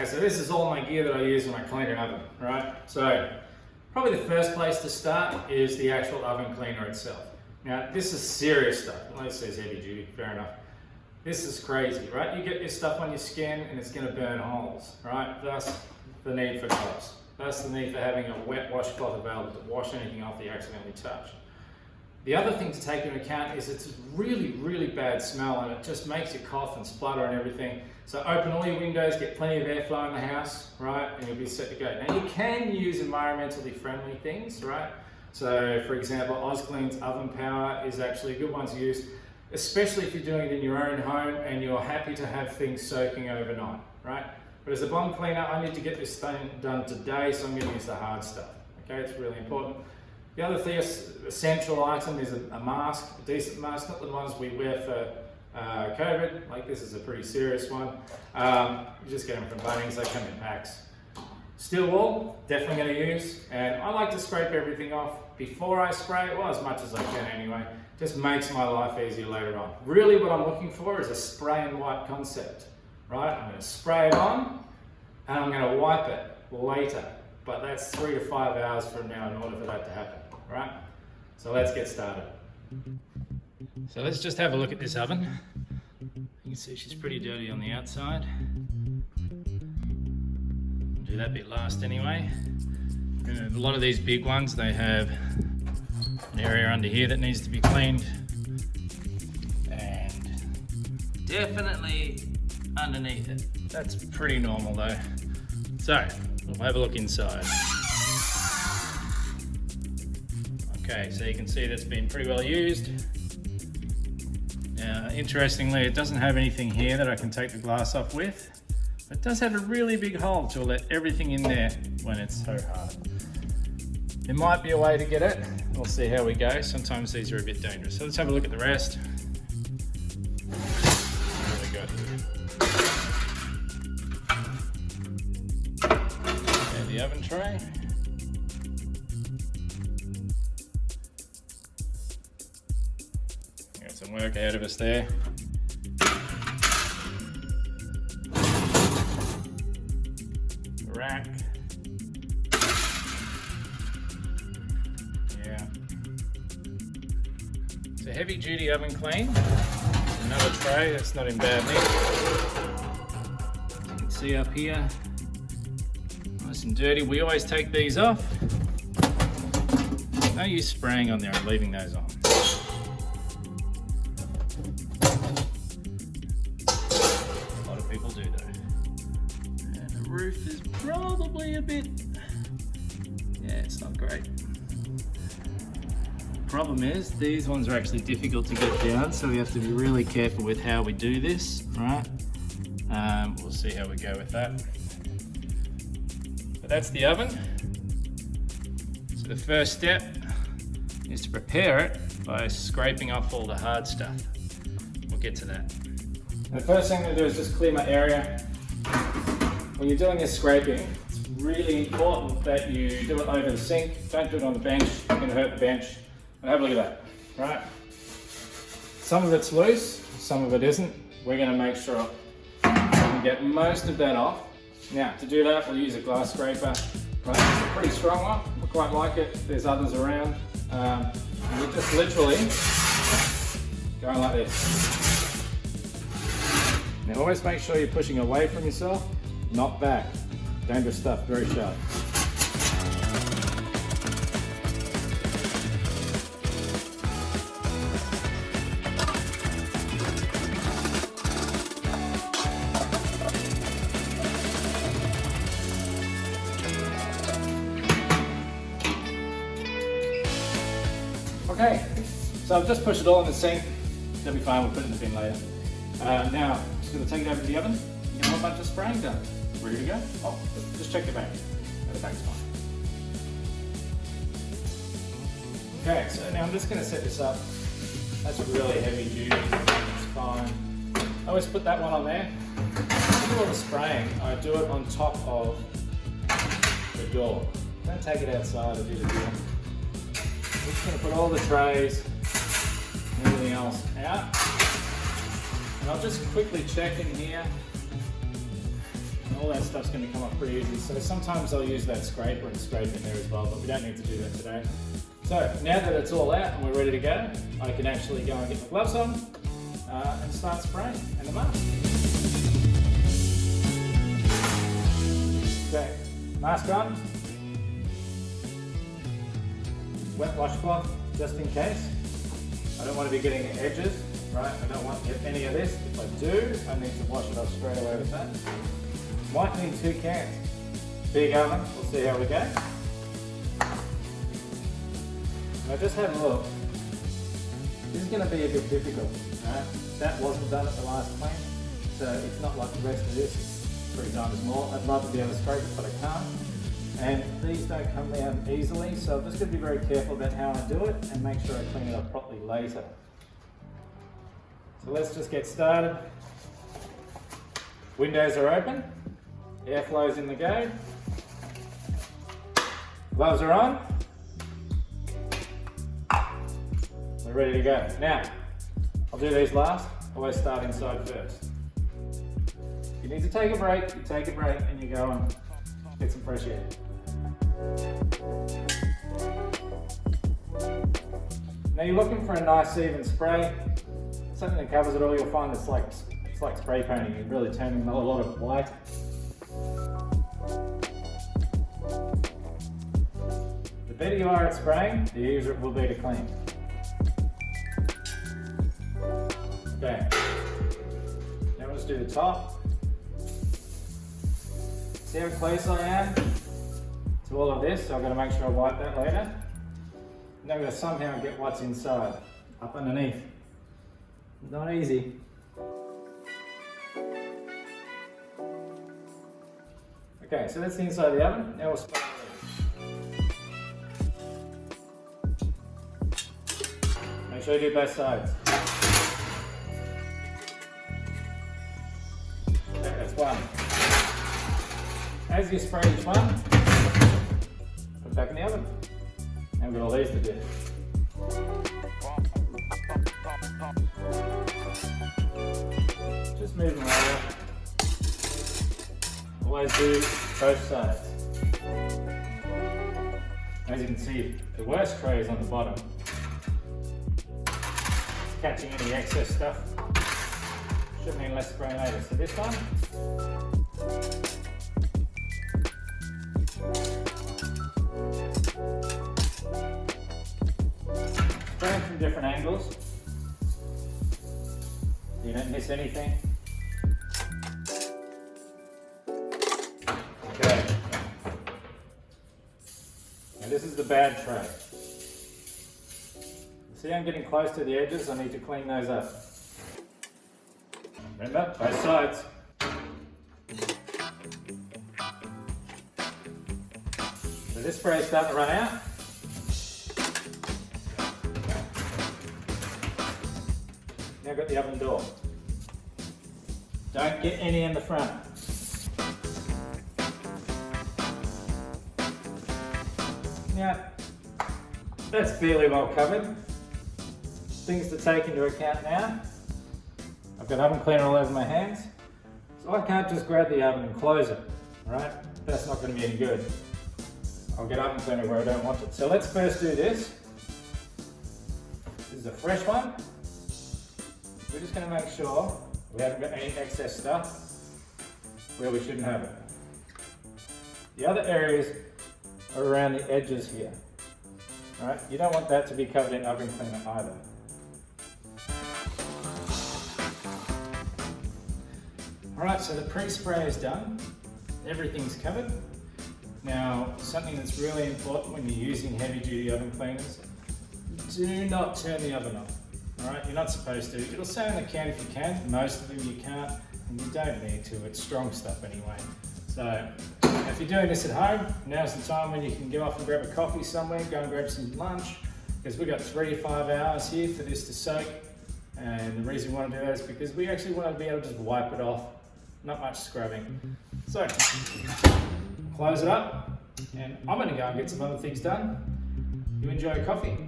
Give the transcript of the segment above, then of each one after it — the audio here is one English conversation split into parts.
Okay, so this is all my gear that I use when I clean an oven, right? So probably the first place to start is the actual oven cleaner itself. Now this is serious stuff. Well, it says heavy duty, fair enough. This is crazy, right? You get this stuff on your skin and it's going to burn holes, right? Thus the need for gloves. Thus the need for having a wet washcloth available to wash anything off that you accidentally touch. The other thing to take into account is it's a really, really bad smell and it just makes you cough and splutter and everything. So open all your windows, get plenty of airflow in the house, right? And you'll be set to go. Now you can use environmentally friendly things, right? So for example, OzClean's oven power is actually a good one to use, especially if you're doing it in your own home and you're happy to have things soaking overnight, right? But as a bomb cleaner, I need to get this thing done today, so I'm going to use the hard stuff. Okay, it's really important. The other thing, essential item is a mask, a decent mask, not the ones we wear for COVID. Like this is a pretty serious one. You just get them from Bunnings, they come in packs. Steel wool, definitely going to use, and I like to scrape everything off before I spray it, well, as much as I can anyway. Just makes my life easier later on. Really what I'm looking for is a spray and wipe concept, right? I'm going to spray it on and I'm going to wipe it later, but that's 3 to 5 hours from now in order for that to happen, right? So let's get started. So let's just have a look at this oven. You can see she's pretty dirty on the outside. Do that bit last anyway. And a lot of these big ones, they have an area under here that needs to be cleaned, and definitely underneath it. That's pretty normal though. So we'll have a look inside. Okay, so you can see that's been pretty well used. Now, interestingly, it doesn't have anything here that I can take the glass off with. It does have a really big hole to let everything in there when it's so hard. There might be a way to get it. We'll see how we go. Sometimes these are a bit dangerous. So let's have a look at the rest. What have we got here? And the oven tray. Got some work ahead of us there. Rack. Yeah. It's a heavy duty oven clean. Another tray that's not in bad nick. You can see up here, nice and dirty. We always take these off. No use spraying on there and leaving those on. A lot of people do though. And the roof is probably a bit, yeah, it's not great. Problem is, these ones are actually difficult to get down, so we have to be really careful with how we do this, right? We'll see how we go with that. But that's the oven. So the first step is to prepare it by scraping off all the hard stuff. We'll get to that. The first thing I'm going to do is just clear my area. When you're doing this scraping, it's really important that you do it over the sink. Don't do it on the bench, it's going to hurt the bench. And have a look at that, right? Some of it's loose, some of it isn't. We're going to make sure we can get most of that off. Now, to do that, we'll use a glass scraper. Right, it's a pretty strong one. I quite like it. There's others around. We're just literally going like this. Now, always make sure you're pushing away from yourself, not back. Dangerous stuff, very sharp. Okay, so I've just pushed it all in the sink. That'll be fine, we'll put it in the bin later. Now, I'm just going to take it over to the oven and get a bunch of spraying done. Ready to go? Oh, just check the battery. No, the battery's fine. Okay, so now I'm just going to set this up. That's really heavy duty, it's fine. I always put that one on there. I do all the spraying, I do it on top of the door. Don't take it outside or do the deal. I'm just going to put all the trays and everything else out. And I'll just quickly check in here. all that stuff's going to come off pretty easy. So sometimes I'll use that scraper and scrape in there as well, but we don't need to do that today. So now that it's all out and we're ready to go, I can actually go and get my gloves on and start spraying and the mask. Okay, mask on. Wet washcloth, just in case. I don't want to be getting edges, right? I don't want to get any of this. If I do, I need to wash it off straight away with that. Might need 2 cans. Big oven, we'll see how we go. I just had a look. This is going to be a bit difficult, right? That wasn't done at the last clean, so it's not like the rest of this. It's 3 times more. I'd love to be able to scrape it, but I can't. And these don't come down easily, so I'm just going to be very careful about how I do it and make sure I clean it up properly later. So let's just get started. Windows are open, airflow's in the go, gloves are on. We're ready to go. Now, I'll do these last. Always start inside first. If you need to take a break, you take a break and you go and get some fresh air. Now you're looking for a nice even spray, something that covers it all. You'll find it's like spray painting. You're really turning a lot of white. The better you are at spraying, the easier it will be to clean. Okay, now let's do the top. See how close I am to all of this, so I've got to make sure I wipe that later. Now I'm going to somehow get what's inside, up underneath. Not easy. Okay, so that's the inside of the oven. Now we'll spray it. Make sure you do both sides. Okay, that's one. As you spray each one, put it back in the oven. Now we've got all these to do. Just move them over. Always do both sides. As you can see, the worst tray is on the bottom. It's catching any excess stuff. Should mean less spray later. So this one. Spraying from different angles. You don't miss anything. Okay. Now this is the bad tray. See, I'm getting close to the edges. I need to clean those up. Remember, both sides. So this spray is starting to run out. Now I've got the oven door. Don't get any in the front. Now, that's fairly well covered. Things to take into account now. I've got oven cleaner all over my hands, so I can't just grab the oven and close it, right? That's not going to be any good. I'll get oven cleaner where I don't want it. So let's first do this. This is a fresh one. We're just going to make sure we haven't got any excess stuff where we shouldn't have it. The other areas are around the edges here. All right? You don't want that to be covered in oven cleaner either. All right, so the pre-spray is done. Everything's covered. Now, something that's really important when you're using heavy-duty oven cleaners, do not turn the oven on. All right, you're not supposed to. It'll say on the can if you can. Most of them you can't, and you don't need to. It's strong stuff anyway. So, if you're doing this at home, now's the time when you can go off and grab a coffee somewhere, go and grab some lunch, because we've got 3 to 5 hours here for this to soak. And the reason we want to do that is because we actually want to be able to just wipe it off. Not much scrubbing. So, close it up, and I'm going to go and get some other things done. You enjoy coffee?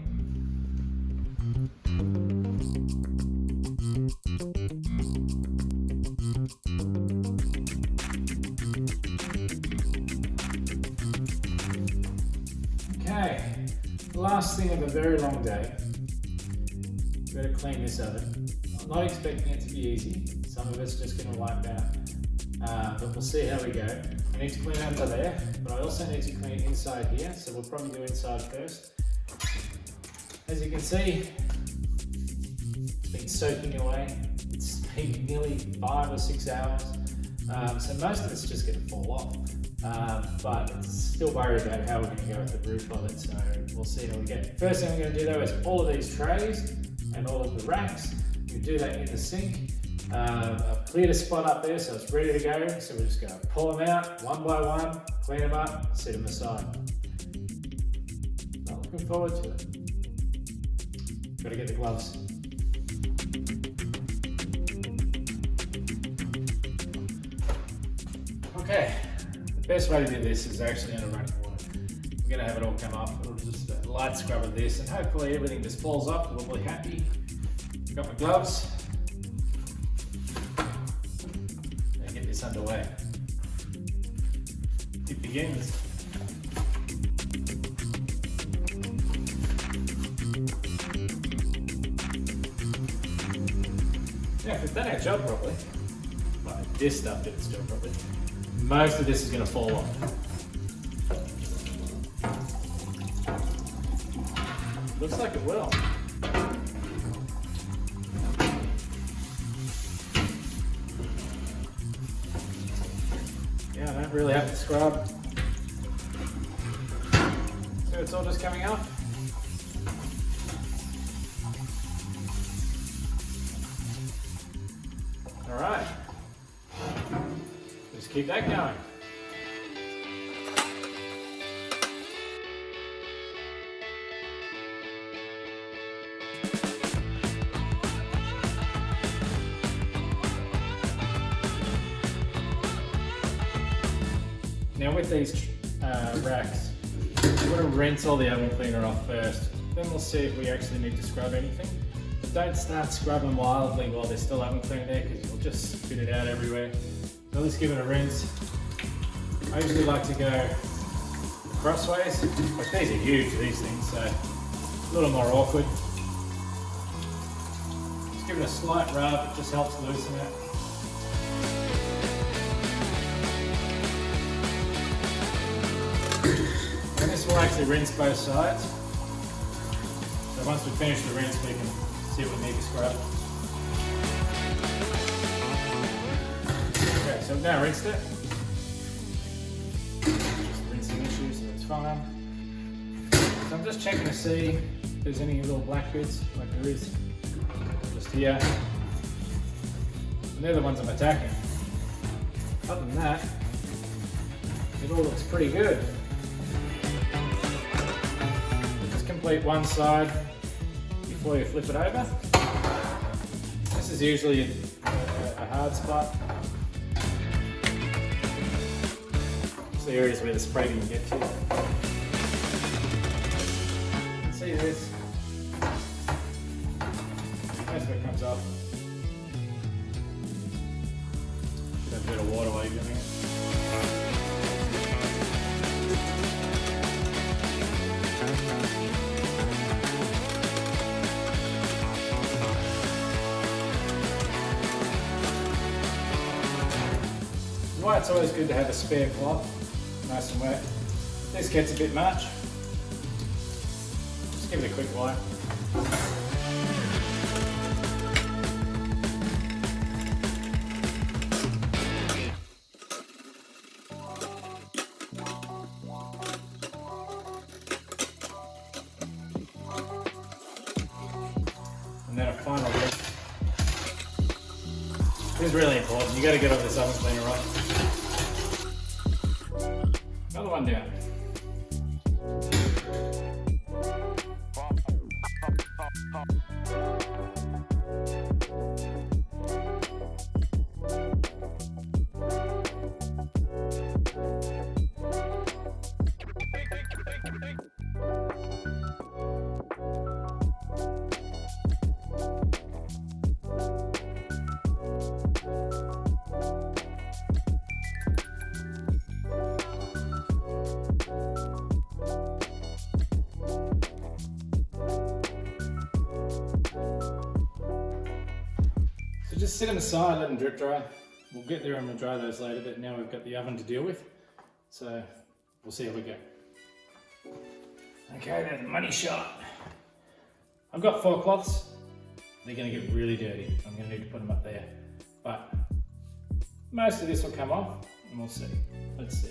last thing of a very long day, we've got to clean this oven. I'm not expecting it to be easy. Some of it's just going to wipe out, but we'll see how we go. I need to clean under there, but I also need to clean inside here, so we'll probably do inside first. As you can see, it's been soaking away. It's been nearly 5 or 6 hours, so most of it's just going to fall off. But it's still worried about how we're going to go with the roof of it, so we'll see how we get. First thing we're going to do though is all of these trays and all of the racks. We do that in the sink. I've cleared a spot up there so it's ready to go, so we're just going to pull them out one by one, clean them up, set them aside. Not looking forward to it. Got to get the gloves. Okay. The best way to do this is actually under running water. We're going to have it all come off. It'll just a light scrub of this, and hopefully everything just falls off. We'll be happy. Got my gloves. Now get this underway. It begins. Yeah, if we've done our job properly, like this stuff did its job properly, most of this is going to fall off. Looks like it will. Yeah, I don't really have to scrub. So it's all just coming up. All right. Just keep that going. Now with these racks, we're going to rinse all the oven cleaner off first. Then we'll see if we actually need to scrub anything. But don't start scrubbing wildly while there's still oven cleaner there, because you'll just spit it out everywhere. So let's give it a rinse. I usually like to go crossways. Like these are huge, these things, so a little more awkward. Just give it a slight rub, it just helps loosen it. And this will actually rinse both sides. So once we finish the rinse, we can see what we need to scrub. Okay, so I've now rinsed it. Just rinsing issues, so it's fine. So I'm just checking to see if there's any little black bits, like there is just here. And they're the ones I'm attacking. Other than that, it all looks pretty good. Just complete one side before you flip it over. This is usually a hard spot. It's the areas where the spray can get to. See this? Most of it comes off. Should have a bit of water while you're doing it. Why it's always good to have a spare cloth, nice and wet. If this gets a bit much, just give it a quick wipe. And then a final lift. This is really important. You got to get all this oven cleaner right. Another one down. just sit them aside, let them drip dry. We'll get there and we'll dry those later, but now we've got the oven to deal with. So we'll see how we go. Okay, there's the money shot. I've got 4 cloths. They're gonna get really dirty. I'm gonna need to put them up there. But most of this will come off and we'll see. Let's see.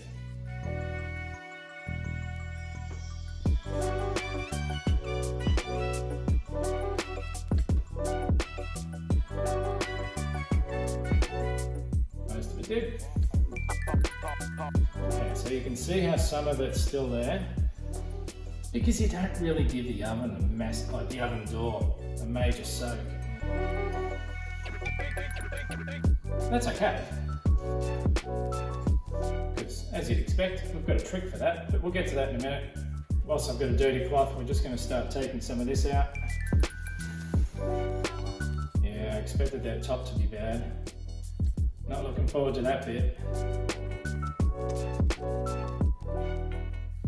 Most of it did. Okay, so you can see how some of it's still there, because you don't really give the oven a mess, like the oven door, a major soak. That's okay, because as you'd expect, we've got a trick for that, but we'll get to that in a minute. Whilst I've got a dirty cloth, we're just going to start taking some of this out. Yeah, I expected that top to be bad. Not looking forward to that bit.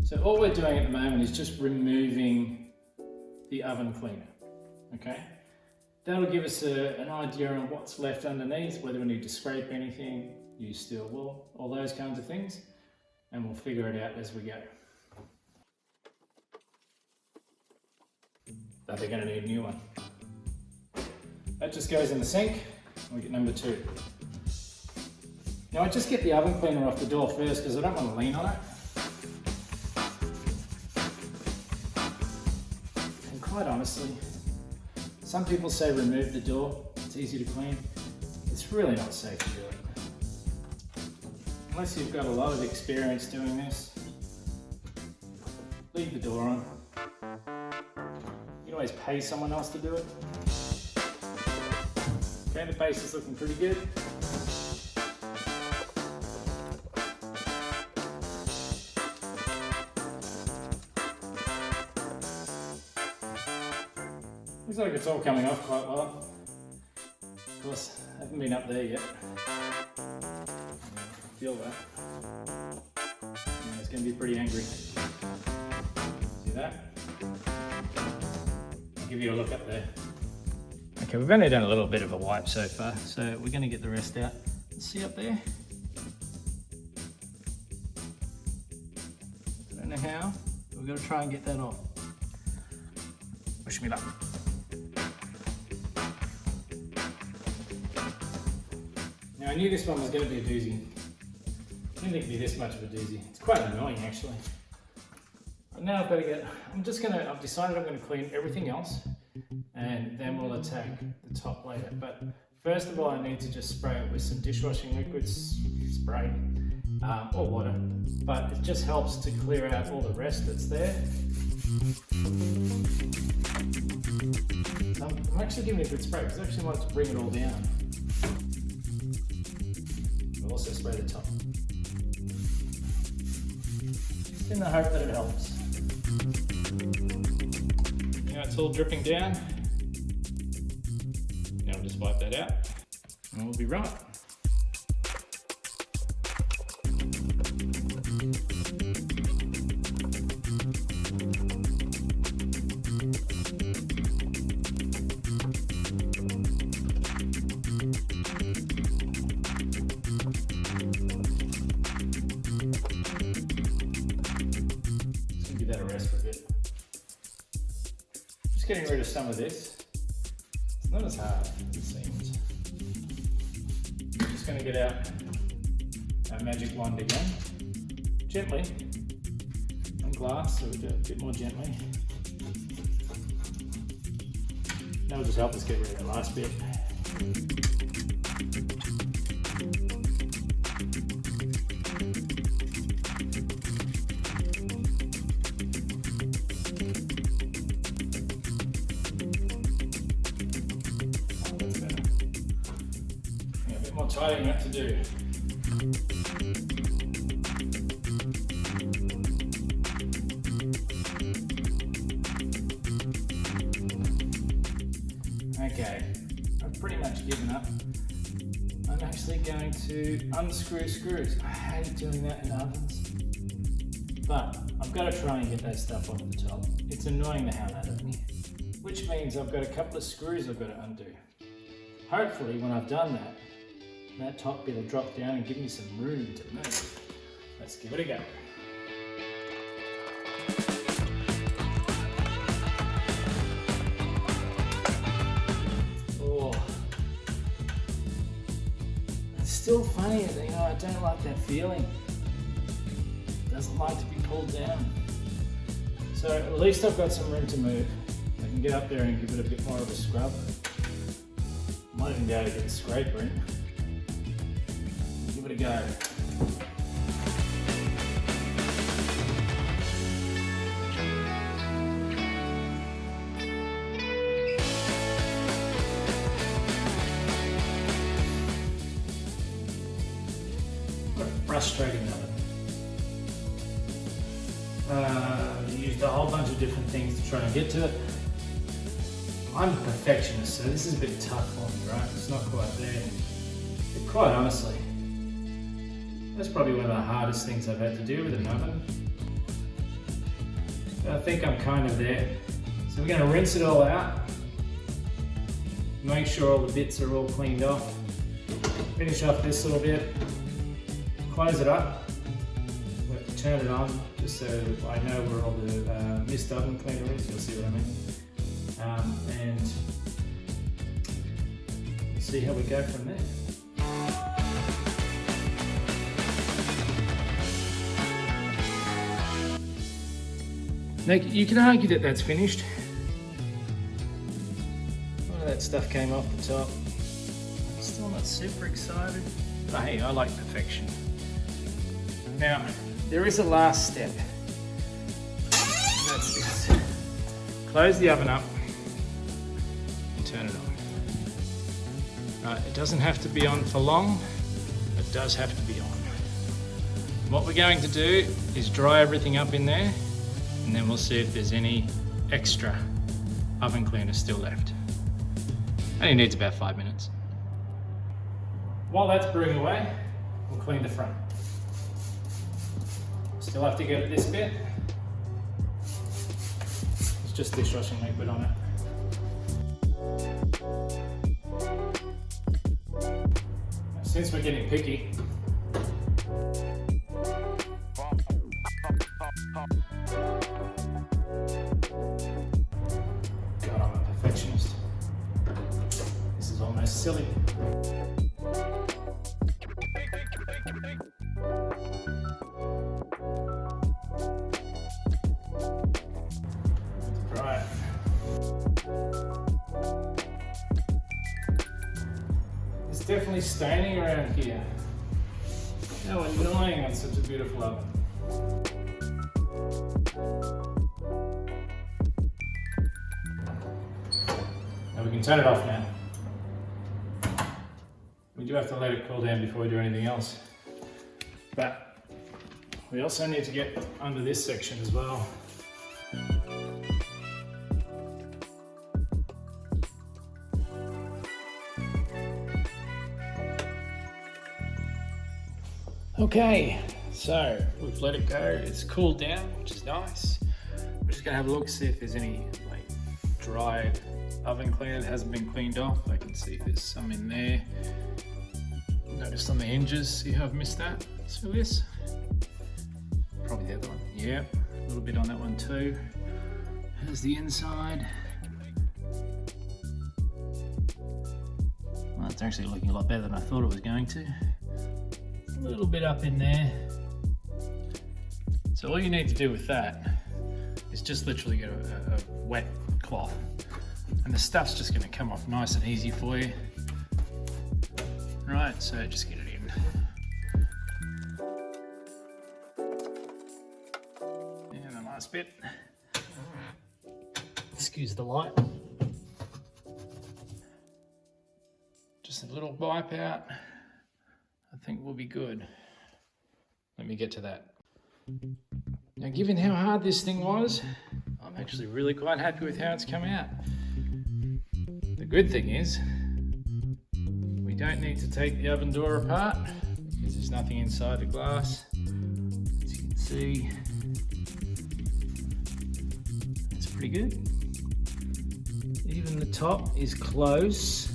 So all we're doing at the moment is just removing the oven cleaner, okay? That'll give us an idea on what's left underneath, whether we need to scrape anything, use steel wool, all those kinds of things, and we'll figure it out as we go. But they're going to need a new one. That just goes in the sink, and we get number 2. Now I just get the oven cleaner off the door first because I don't want to lean on it. And quite honestly, some people say remove the door, it's easy to clean. It's really not safe to do it. Unless you've got a lot of experience doing this, leave the door on. You can always pay someone else to do it. Okay, the base is looking pretty good. Looks like it's all coming off quite well. Of course, I haven't been up there yet. Feel that. Yeah, it's going to be pretty angry. See that? I'll give you a look up there. Okay, we've only done a little bit of a wipe so far, so we're going to get the rest out. See up there? I don't know how, but we've got to try and get that off. Wish me luck. Now I knew this one was going to be a doozy. I didn't think it'd be this much of a doozy. It's quite annoying actually. But now I've got to I've decided I'm going to clean everything else and then we'll attack the top later. But first of all, I need to just spray it with some dishwashing liquids, spray, or water. But it just helps to clear out all the rest that's there. So I'm actually giving it a good spray because I actually want to bring it all down. I'll also spray the top. Just in the hope that it helps. Now it's all dripping down. Now we'll just wipe that out and we'll be right. Give that a rest for a bit. Just getting rid of some of this. It's not as hard as it seems. I'm just going to get out our magic wand again. Gently. On glass, so we do it a bit more gently. That will just help us get rid of that last bit. Tidying up to do. Okay, I've pretty much given up. I'm actually going to unscrew screws. I hate doing that in ovens, but I've got to try and get that stuff off the top. It's annoying the hell out of me, which means I've got a couple of screws I've got to undo. hopefully when I've done that, that top bit will drop down and give me some room to move. Let's give it a go. Oh, it's still funny, you know, I don't like that feeling. It doesn't like to be pulled down. So at least I've got some room to move. I can get up there and give it a bit more of a scrub. Might even be able to get a scraper in. Give it a go. What a frustrating oven. Used a whole bunch of different things to try and get to it. I'm a perfectionist, so this is a bit tough for me, right? It's not quite there. But quite honestly, that's probably one of the hardest things I've had to do with an oven. But I think I'm kind of there. So we're going to rinse it all out. Make sure all the bits are all cleaned off. Finish off this little bit. Close it up. We have to turn it on just so I know where all the mist oven cleaner is. You'll see what I mean. And see how we go from there. Now, you can argue that that's finished. A lot of that stuff came off the top. I'm still not super excited, but hey, I like perfection. Now, there is a last step. That's this. Close the oven up and turn it on. Right, it doesn't have to be on for long, it does have to be on. What we're going to do is dry everything up in there, and then we'll see if there's any extra oven cleaner still left. Only needs about 5 minutes. While that's brewing away, we'll clean the front. Still have to get at this bit. It's just dishwashing liquid on it. Since we're getting picky, God, I'm a perfectionist. This is almost silly. Right. It's definitely staining around here. How annoying on such a beautiful oven. Now we can turn it off now. We do have to let it cool down before we do anything else. But we also need to get under this section as well. Okay, so we've let it go. It's cooled down, which is nice. We're just gonna have a look, see if there's any like dry oven cleaner that hasn't been cleaned off. I can see if there's some in there. Noticed on the hinges, see how I've missed that? See this? Probably the other one. Yeah, a little bit on that one too. Here's the inside. Well, it's actually looking a lot better than I thought it was going to. A little bit up in there. So all you need to do with that is just literally get a wet cloth, and the stuff's just going to come off nice and easy for you. Right, so just get it in. And the last bit. Excuse the light. Just a little wipe out. I think we'll be good. Let me get to that. Now, given how hard this thing was, I'm actually really quite happy with how it's come out. The good thing is, we don't need to take the oven door apart because there's nothing inside the glass. As you can see, it's pretty good. Even the top is close.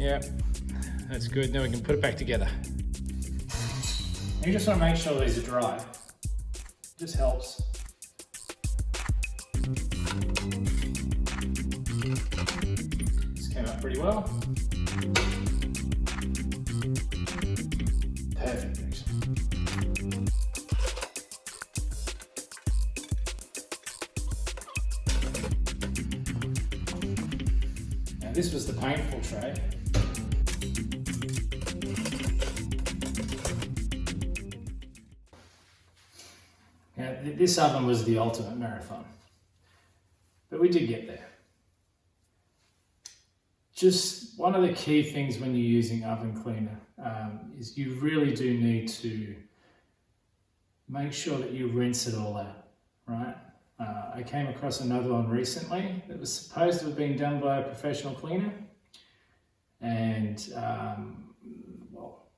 Yeah, that's good. Now we can put it back together. You just want to make sure these are dry. Just helps. This came out pretty well. Perfect, actually. Now this was the painful tray. Now this oven was the ultimate marathon, but we did get there. Just one of the key things when you're using oven cleaner is you really do need to make sure that you rinse it all out, right? I came across another one recently that was supposed to have been done by a professional cleaner, and well,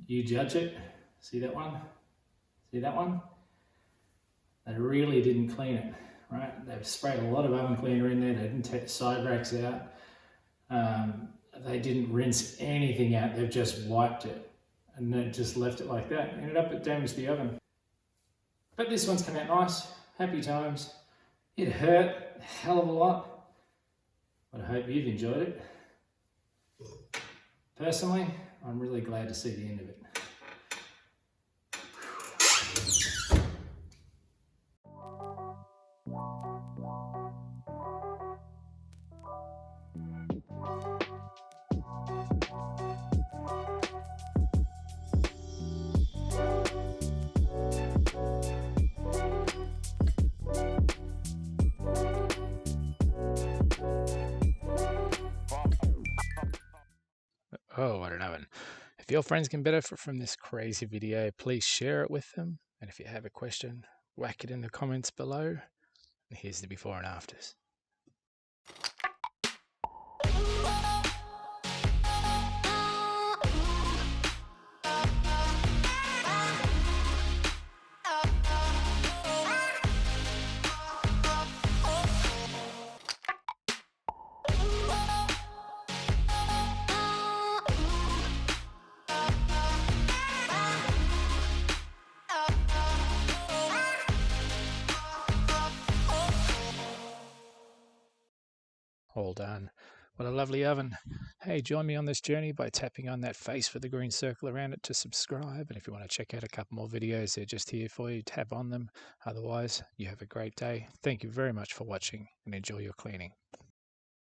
you judge it. See that one? See that one? They really didn't clean it, right? They've sprayed a lot of oven cleaner in there. They didn't take the side racks out. They didn't rinse anything out. They've just wiped it and then just left it like that. Ended up it damaged the oven. But this one's come out nice. Happy times. It hurt a hell of a lot, but I hope you've enjoyed it. Personally, I'm really glad to see the end of it. Oh, what an oven. If your friends can benefit from this crazy video, please share it with them. And if you have a question, whack it in the comments below. And here's the before and afters. All done. What a lovely oven. Hey, join me on this journey by tapping on that face with the green circle around it to subscribe. And if you want to check out a couple more videos, they're just here for you. Tap on them. Otherwise, you have a great day. Thank you very much for watching and enjoy your cleaning.